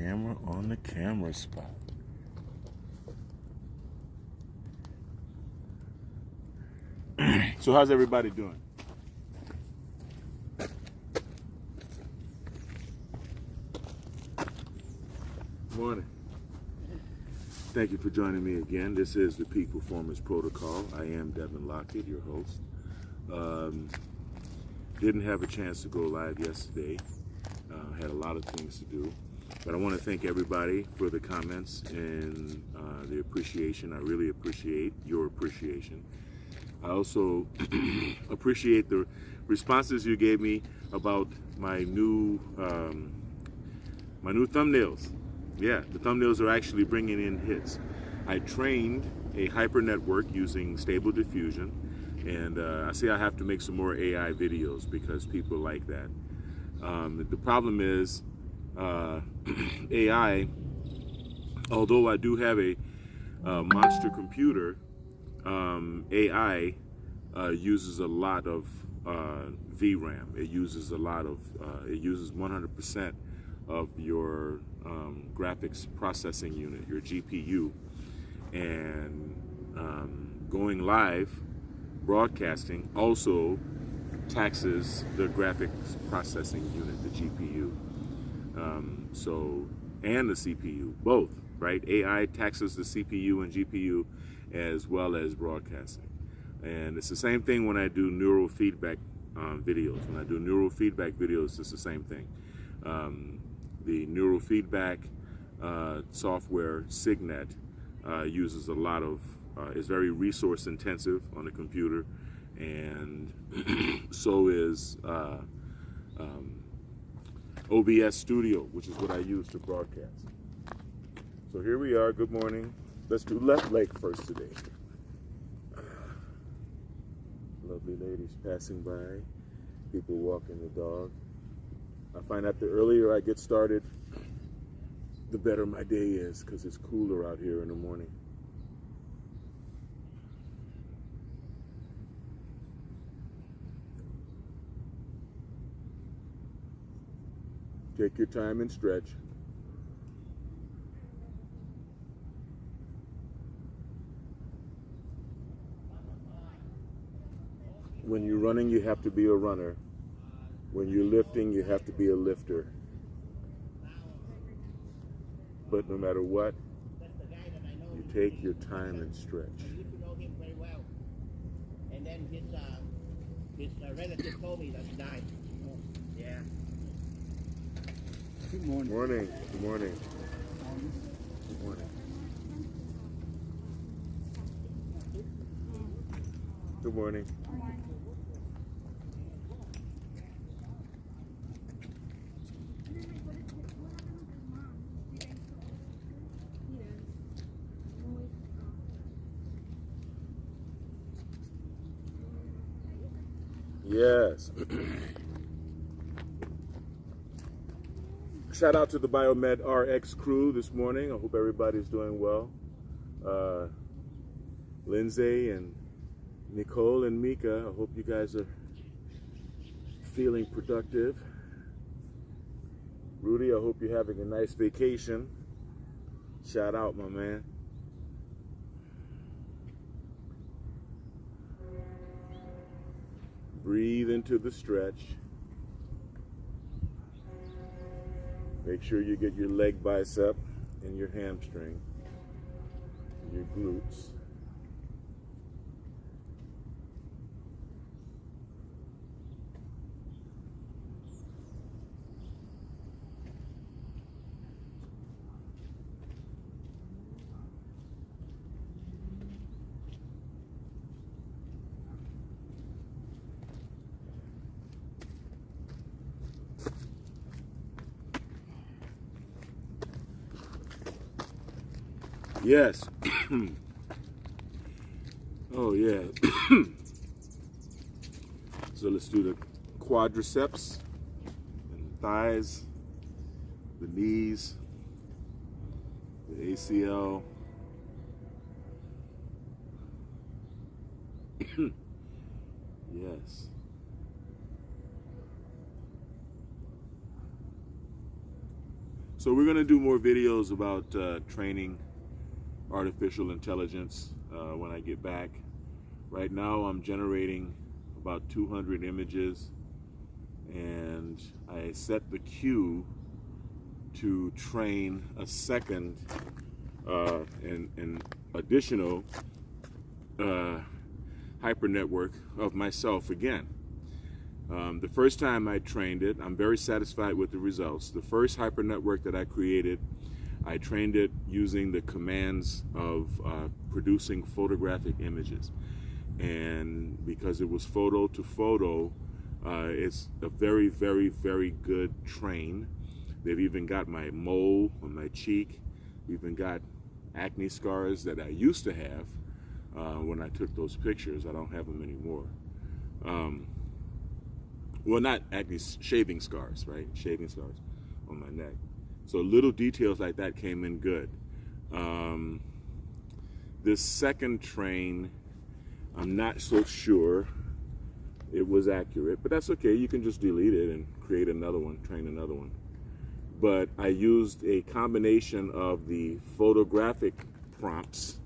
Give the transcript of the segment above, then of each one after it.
Camera on the camera spot. So how's everybody doing? Morning. Thank you for joining me again. This is the Peak Performance Protocol. I am Devin Lockett, your host. Didn't have a chance to go live yesterday. Had a lot of things to do. But I want to thank everybody for the comments and the appreciation. I really appreciate your appreciation. I also appreciate the responses you gave me about my new thumbnails. Yeah, the thumbnails are actually bringing in hits. I trained a hyper network using Stable Diffusion, and I see I have to make some more AI videos because people like that. The problem is AI, although I do have a monster computer, AI uses a lot of VRAM. It uses a lot of, it uses 100% of your graphics processing unit, your GPU, and going live, broadcasting also taxes the graphics processing unit, the GPU. And the CPU, both, right? AI taxes the CPU and GPU as well as broadcasting. And it's the same thing when I do neurofeedback videos. When I do neurofeedback videos, it's the same thing. The neurofeedback software, Signet, uses a lot of, is very resource intensive on the computer, and so is OBS Studio, which is what I use to broadcast. So here we are, good morning. Let's do left leg first today. Lovely ladies passing by, people walking the dog. I find that the earlier I get started, the better my day is, because it's cooler out here in the morning. Take your time and stretch. When you're running, you have to be a runner. When you're lifting, you have to be a lifter. But no matter what, you take your time and stretch. I used to know him very well. And then his relative told me that he died. Oh, yeah. Good morning. Morning. Good morning. Good morning. Good morning. Yes. Shout out to the Biomed RX crew this morning. I hope everybody's doing well. Lindsay and Nicole and Mika, I hope you guys are feeling productive. Rudy, I hope you're having a nice vacation. Shout out, my man. Breathe into the stretch. Make sure you get your leg bicep and your hamstring, your glutes. Yes. Oh, yeah. So let's do the quadriceps and the thighs, the knees, the ACL. Yes. So we're going to do more videos about training artificial intelligence when I get back. Right now I'm generating about 200 images, and I set the queue to train a second and additional hyper network of myself again. The first time I trained it, I'm very satisfied with the results. The first hyper network that I created, I trained it using the commands of producing photographic images. And because it was photo to photo, it's a very, very, very good train. They've even got my mole on my cheek, even got acne scars that I used to have when I took those pictures. I don't have them anymore. Well, not acne, shaving scars, right? Shaving scars on my neck. So little details like that came in good. This second train, I'm not so sure it was accurate, but that's okay. You can just delete it and create another one, train another one. But I used a combination of the photographic prompts,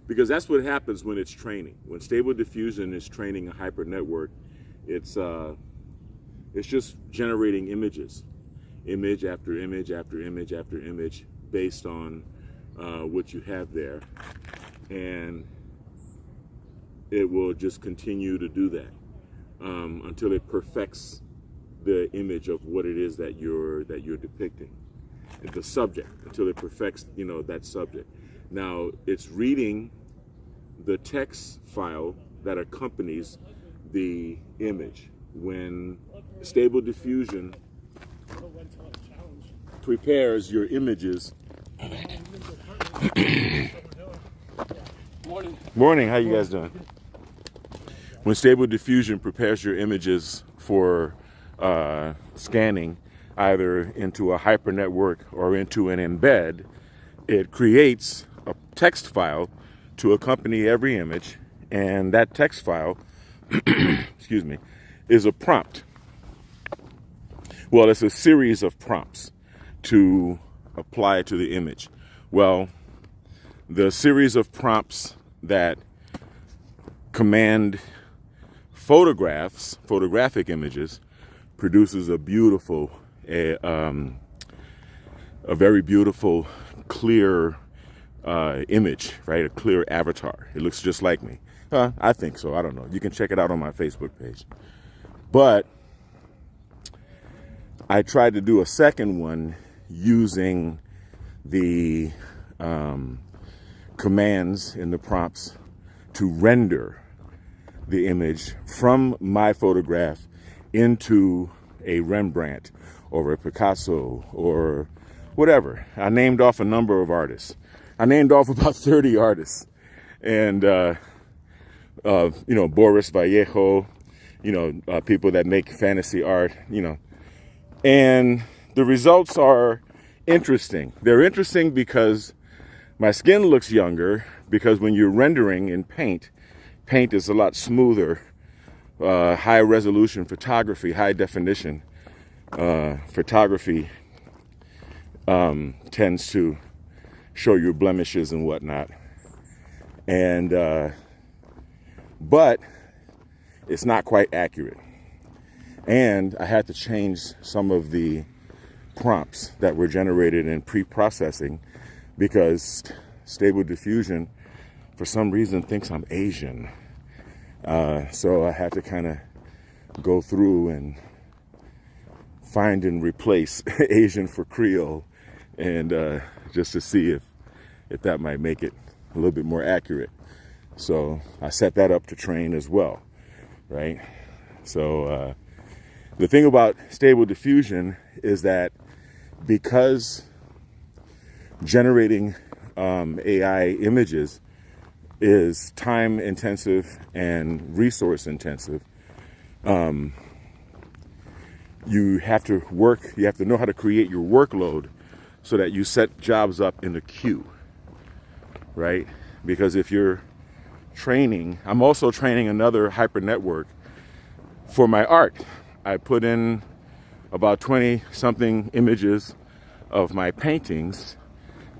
because that's what happens when it's training. When Stable Diffusion is training a hyper network, it's just generating images, image after image after image after image, based on what you have there, and it will just continue to do that until it perfects the image of what it is that you're depicting, the subject, until it perfects, you know, that subject. Now it's reading the text file that accompanies the image. When Stable Diffusion prepares your images. Morning, how you guys doing? When Stable Diffusion prepares your images for scanning, either into a hyper network or into an embed, it creates a text file to accompany every image, and that text file, excuse me, is a prompt. Well, it's a series of prompts to apply to the image. Well, the series of prompts that command photographic images, produces a beautiful, a very beautiful, clear image, right? A clear avatar. It looks just like me. I think so. I don't know. You can check it out on my Facebook page. But I tried to do a second one using the commands in the prompts to render the image from my photograph into a Rembrandt or a Picasso or whatever. I named off a number of artists. I named off about 30 artists. And, Boris Vallejo, people that make fantasy art, and the results are interesting. They're interesting because my skin looks younger, because when you're rendering in paint is a lot smoother. High resolution photography, high definition photography tends to show you blemishes and whatnot. And but it's not quite accurate. And I had to change some of the prompts that were generated in pre-processing, because Stable Diffusion, for some reason, thinks I'm Asian. So I had to kind of go through and find and replace Asian for Creole, and just to see if that might make it a little bit more accurate. So I set that up to train as well, right? So the thing about Stable Diffusion is that because generating AI images is time intensive and resource intensive, you have to know how to create your workload so that you set jobs up in the queue, right? Because if you're training, I'm also training another hyper network for my art. I put in about 20 something images of my paintings,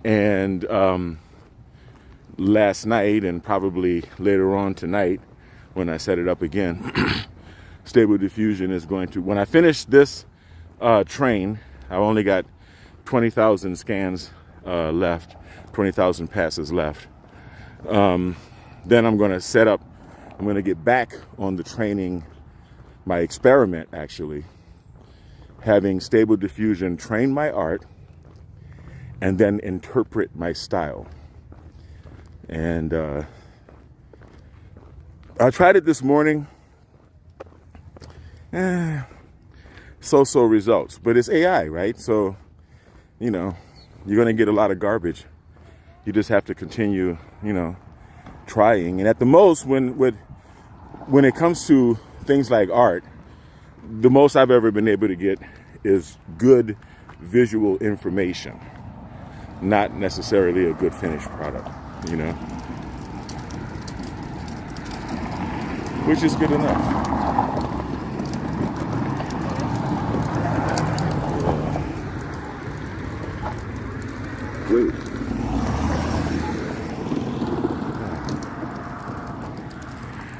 and last night and probably later on tonight when I set it up again, Stable Diffusion is going to, when I finish this train, I've only got 20,000 scans left, 20,000 passes left. Then I'm going to set up, I'm going to get back on the training, my experiment actually, having Stable Diffusion train my art and then interpret my style. And I tried it this morning. So-so results, but it's AI, right? So, you know, you're going to get a lot of garbage. You just have to continue, you know, trying. And at the most, when it comes to things like art, the most I've ever been able to get is good visual information, not necessarily a good finished product, you know, which is good enough. Great.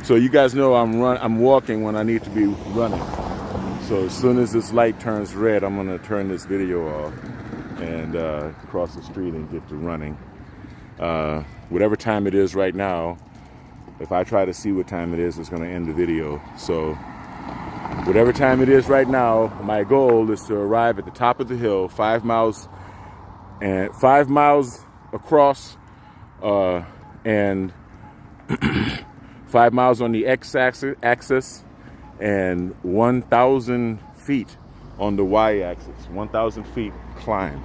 So you guys know I'm walking when I need to be running. So as soon as this light turns red, I'm gonna turn this video off and cross the street and get to running. Whatever time it is right now, if I try to see what time it is, it's gonna end the video. So whatever time it is right now, my goal is to arrive at the top of the hill, 5 miles across, and 5 miles on the x-axis and 1,000 feet on the y-axis. 1,000 feet climb.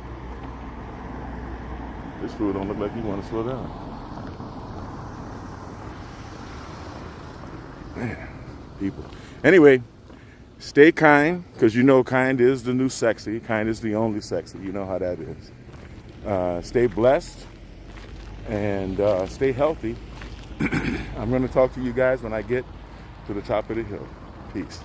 This fool don't look like he want to slow down. Man, people. Anyway, stay kind, because you know kind is the new sexy. Kind is the only sexy. You know how that is. Stay blessed and stay healthy. I'm going to talk to you guys when I get to the top of the hill. Peace.